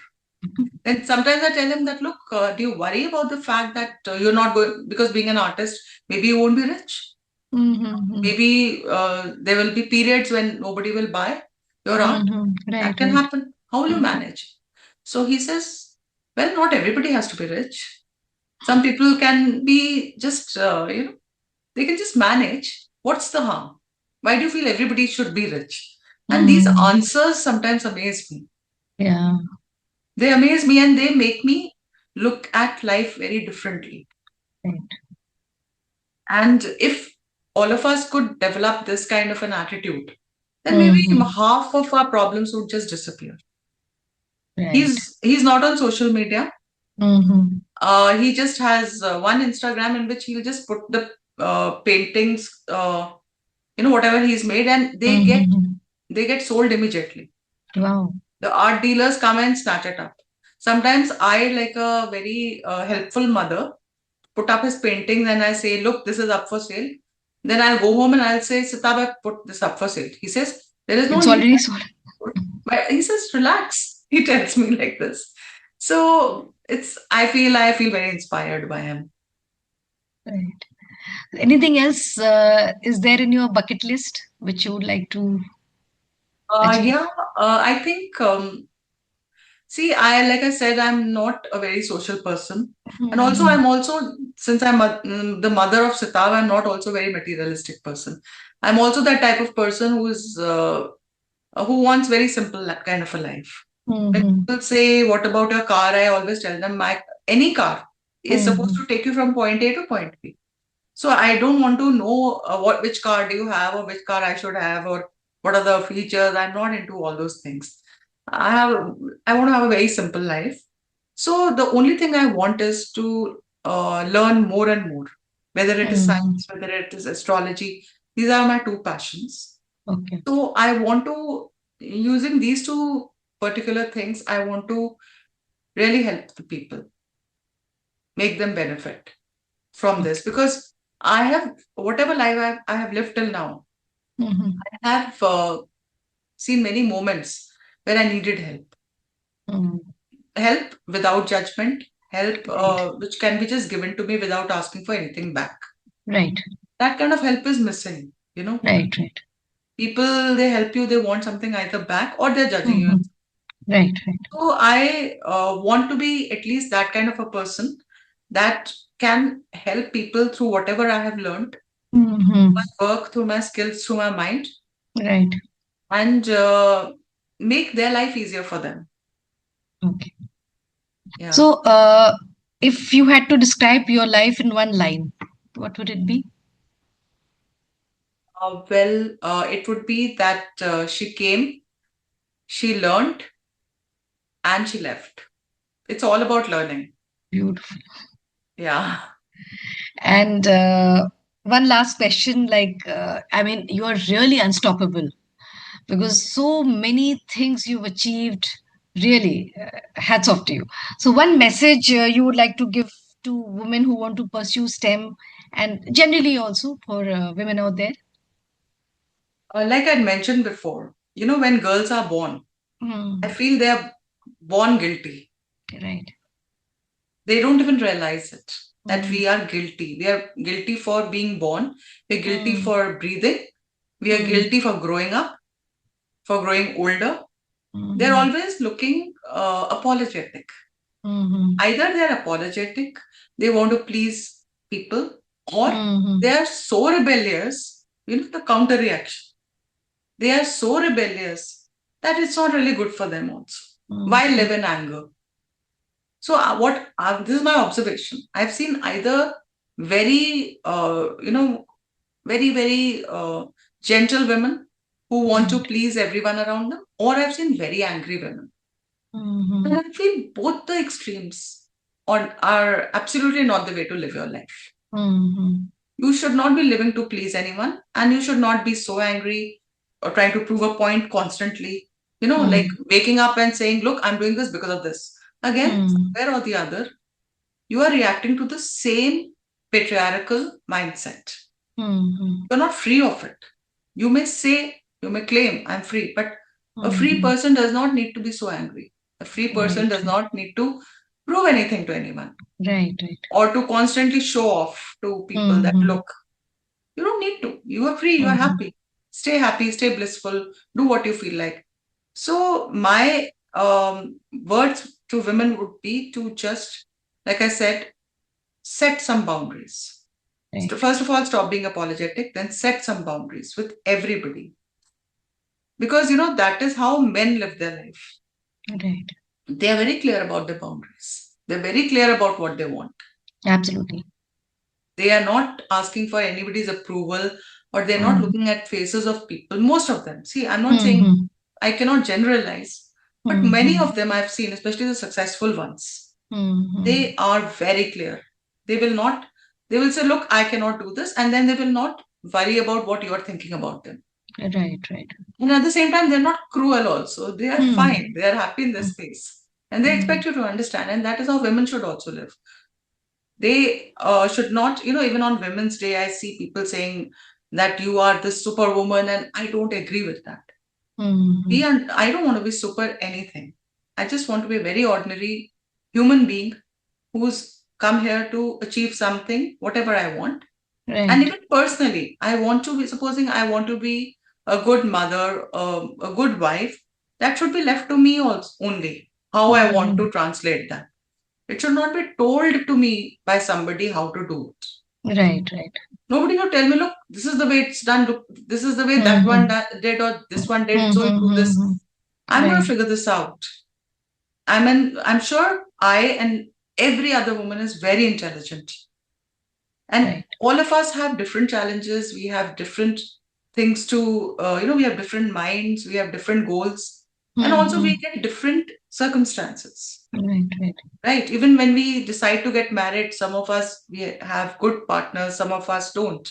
And sometimes I tell him that, look, do you worry about the fact that you're not going, because being an artist, maybe you won't be rich. Mhm. Maybe there will be periods when nobody will buy your art. Mhm. That Right. can Right. happen. How will you Mhm. manage? So he says, well, not everybody has to be rich. Some people can be just, they can just manage. What's the harm? Why do you feel everybody should be rich? And these Mhm. answers sometimes amaze me. Yeah. They amaze me and they make me look at life very differently. Right. And if all of us could develop this kind of an attitude, then maybe Mhm. half of our problems would just disappear. Right. He's not on social media. Mhm. He just has one Instagram in which he'll just put the paintings, whatever he's made, and Mhm. they get sold immediately. Wow. The art dealers come and snatch it up. Sometimes I, like a very helpful mother, put up his paintings and I say, look, this is up for sale. Then I'll go home and I'll say, Sitab, I put this up for sale. He says, there is no It's need. already sold. But he says, relax. He tells me like this. So I feel very inspired by him. Right. Anything else is there in your bucket list which you would like to achieve? Yeah, I think, see, like I said, I'm not a very social person. And also, Mhm. since I'm the mother of Sitab, I'm not also a very materialistic person. I'm also that type of person who wants very simple kind of a life. When Mhm. people say, what about your car? I always tell them, any car is supposed Mhm. to take you from point A to point B. So I don't want to know which car do you have or which car I should have or what are the features. I'm not into all those things. I have I want to have a very simple life. So the only thing I want is to learn more and more, whether it is Mhm. science, whether it is astrology. These are my two passions. Okay. So I want to, using these two particular things, I want to really help the people, make them benefit from this Okay. because I have, whatever life I have lived till now, Mhm. I have seen many moments where I needed help. Mhm. Help without judgment, help Right. which can be just given to me without asking for anything back. Right. That kind of help is missing. Right. Right. People, they help you, they want something either back or they're judging you. Mhm. Right. Right. So I want to be at least that kind of a person that can help people through whatever I have learned, Mhm. my work, through my skills, through my mind, Right. and make their life easier for them. Okay. Yeah. So, if you had to describe your life in one line, what would it be? It would be that she came, she learned, and she left. It's all about learning. Beautiful. Yeah. And one last question, I mean, you are really unstoppable because so many things you've achieved. Really, hats off to you. So, one message you would like to give to women who want to pursue STEM and generally also for women out there? Like I'd mentioned before, when girls are born, I Mm, feel they are born guilty. right. They don't even realize it, that Mm, we are guilty. We are guilty for being born. We're guilty mm, for breathing. We are mm, guilty for growing up, for growing older. They're mm, always looking apologetic. mm, Either they're apologetic, they want to please people, or they mm, are so rebellious, the counter reaction. They are so rebellious that it's not really good for them also. Why mm, live in anger? So what this is my observation. I've seen either very very gentle women who want to right. please everyone around them, or I've seen very angry women. And Mm, I feel both the extremes are absolutely not the way to live your life. mm, You should not be living to please anyone, and you should not be so angry or trying to prove a point constantly. Like mm, waking up and saying, "Look, I'm doing this because of this." Again, mm, somewhere or the other, you are reacting to the same patriarchal mindset. mm, You're not free of it. You may say, you may claim, "I'm free," but a free mm, person does not need to be so angry. A free person right. does not need to prove anything to anyone Right, right. or to constantly show off to people that, Mm-hmm. look, you don't need to. You are free, you are Mm-hmm. happy, stay blissful, do what you feel like. So, my words to women would be to just, like I said, set some boundaries. So Right, first of all, stop being apologetic, then set some boundaries with everybody. Because, that is how men live their life. right. They are very clear about their boundaries, they're very clear about what they want. Absolutely. They are not asking for anybody's approval, or they're not Mm-hmm. looking at faces of people. Most of them. See, I'm not saying Mm-hmm. I cannot generalize, but many Mm-hmm. of them I've seen, especially the successful ones, Mm-hmm. they are very clear. They will not, they will say, "Look, I cannot do this," and then they will not worry about what you are thinking about them. Right, right. And at the same time, they're not cruel also. They are Mm-hmm. fine. They are happy in their space. And they expect you to understand. And that is how women should also live. They should not, even on Women's Day, I see people saying that you are the superwoman, and I don't agree with that. Mm-hmm. I don't want to be super anything. I just want to be a very ordinary human being who's come here to achieve something, whatever I want. And Right. even personally, I want to be, supposing I want to be a good mother, a good wife, that should be left to me also, only how I want Mm-hmm. to translate that. It should not be told to me by somebody how to do it. Right, right. Nobody will tell me, "Look, this is the way it's done. Look, this is the way that one Mm-hmm. did, or this one did. So you do this." Mm-hmm. I'm going to Right, figure this out. I'm sure I and every other woman is very intelligent. And right. all of us have different challenges. We have different things to, we have different minds, we have different goals, and also we Mm-hmm. get different circumstances, Right, right. right? Even when we decide to get married, some of us, we have good partners, some of us don't.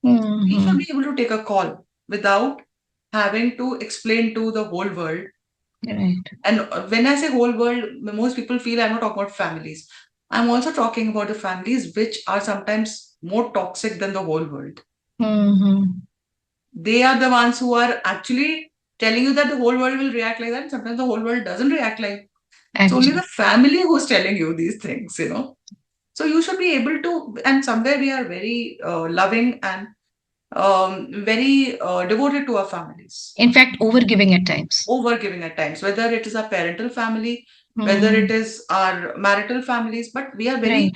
We should Mm-hmm. be able to take a call without having to explain to the whole world. Right. And when I say whole world, most people feel I'm not talking about families. I'm also talking about the families which are sometimes more toxic than the whole world. Mm-hmm. They are the ones who are actually telling you that the whole world will react like that. And sometimes the whole world doesn't react like. It's only the Actually. family who's telling you these things. So you should be able to, and somewhere we are very loving and very devoted to our families, In fact, overgiving at times. overgiving at times, whether it is our parental family, whether Mm-hmm. it is our marital families, but Right.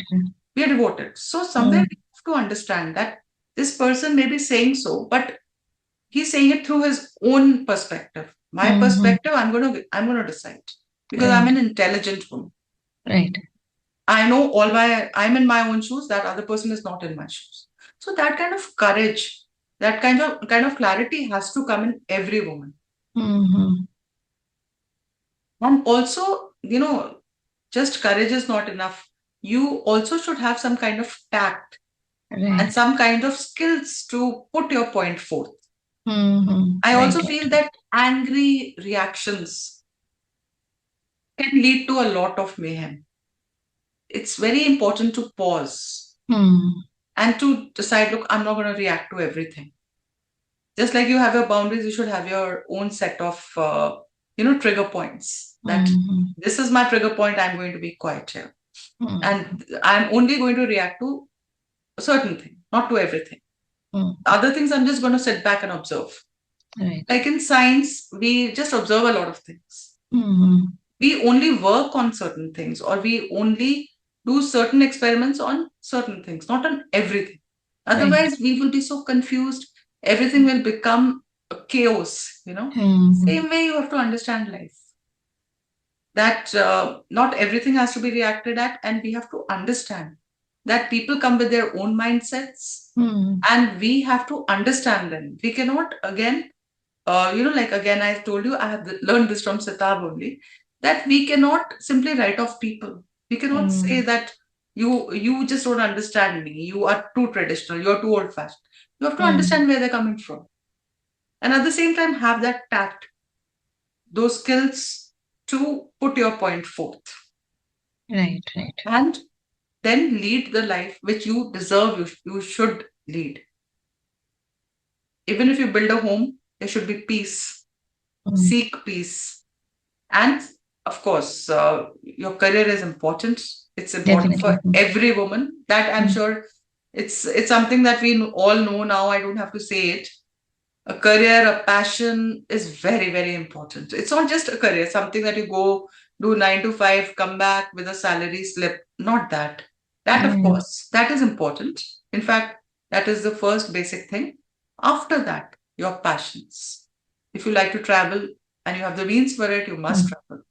we are devoted. So somewhere Mm-hmm. we have to understand that this person may be saying so, but he's saying it through his own perspective. My Mm-hmm. perspective, I'm gonna decide because I'm Right. an intelligent woman. Right. I know I'm in my own shoes, that other person is not in my shoes. So that kind of courage, that kind of clarity has to come in every woman. Mm-hmm. And also, just courage is not enough. you also should have some kind of tact and Right. some kind of skills to put your point forth. Mm-hmm. I Right, also right. feel that angry reactions can lead to a lot of mayhem. It's very important to pause Hmm. and to decide, look, I'm not going to react to everything. Just like you have your boundaries, you should have your own set of, trigger points that Mm-hmm. this is my trigger point, I'm going to be quiet here. Mm-hmm. And I'm only going to react to a certain thing, not to everything. Other things, I'm just going to sit back and observe. Right. Like in science, we just observe a lot of things. Mm-hmm. We only work on certain things, or we only do certain experiments on certain things, not on everything. Otherwise, we will be so confused. Everything will become a chaos, Mm-hmm. Same way you have to understand life. That not everything has to be reacted at, and we have to understand that people come with their own mindsets, Mm-hmm. and we have to understand them. We cannot, again, like again, I told you, I have learned this from Sitab only, that we cannot simply write off people. We cannot say that you just don't understand me. You are too traditional. You are too old fashioned. You have to understand where they're coming from, and at the same time have that tact, those skills to put your point forth, Right, right. and then lead the life which you deserve. You should lead. Even if you build a home, there should be peace. Seek peace. And of course, your career is important. It's important for Definitely. every woman. That I'm sure it's something that we all know now. I don't have to say it. A career, a passion is very, very important. It's not just a career, something that you go do 9 to 5, come back with a salary slip. Not that. That, of course, that is important. In fact, that is the first basic thing. After that, your passions. If you like to travel and you have the means for it, you must travel.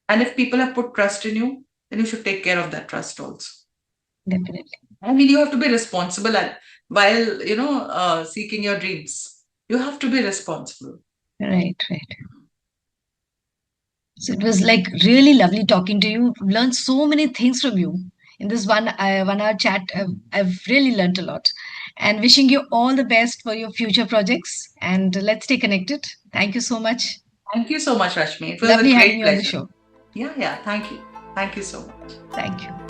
And if people have put trust in you, then you should take care of that trust also. Definitely. I mean, you have to be responsible while, seeking your dreams. You have to be responsible. Right, right. So it was like really lovely talking to you. Learned so many things from you in this 1 hour chat. I've really learned a lot, and wishing you all the best for your future projects. And let's stay connected. Thank you so much. Thank you so much, Rashmi. It was a Lovely having great you on the pleasure. show. Yeah, thank you. Thank you so much. Thank you.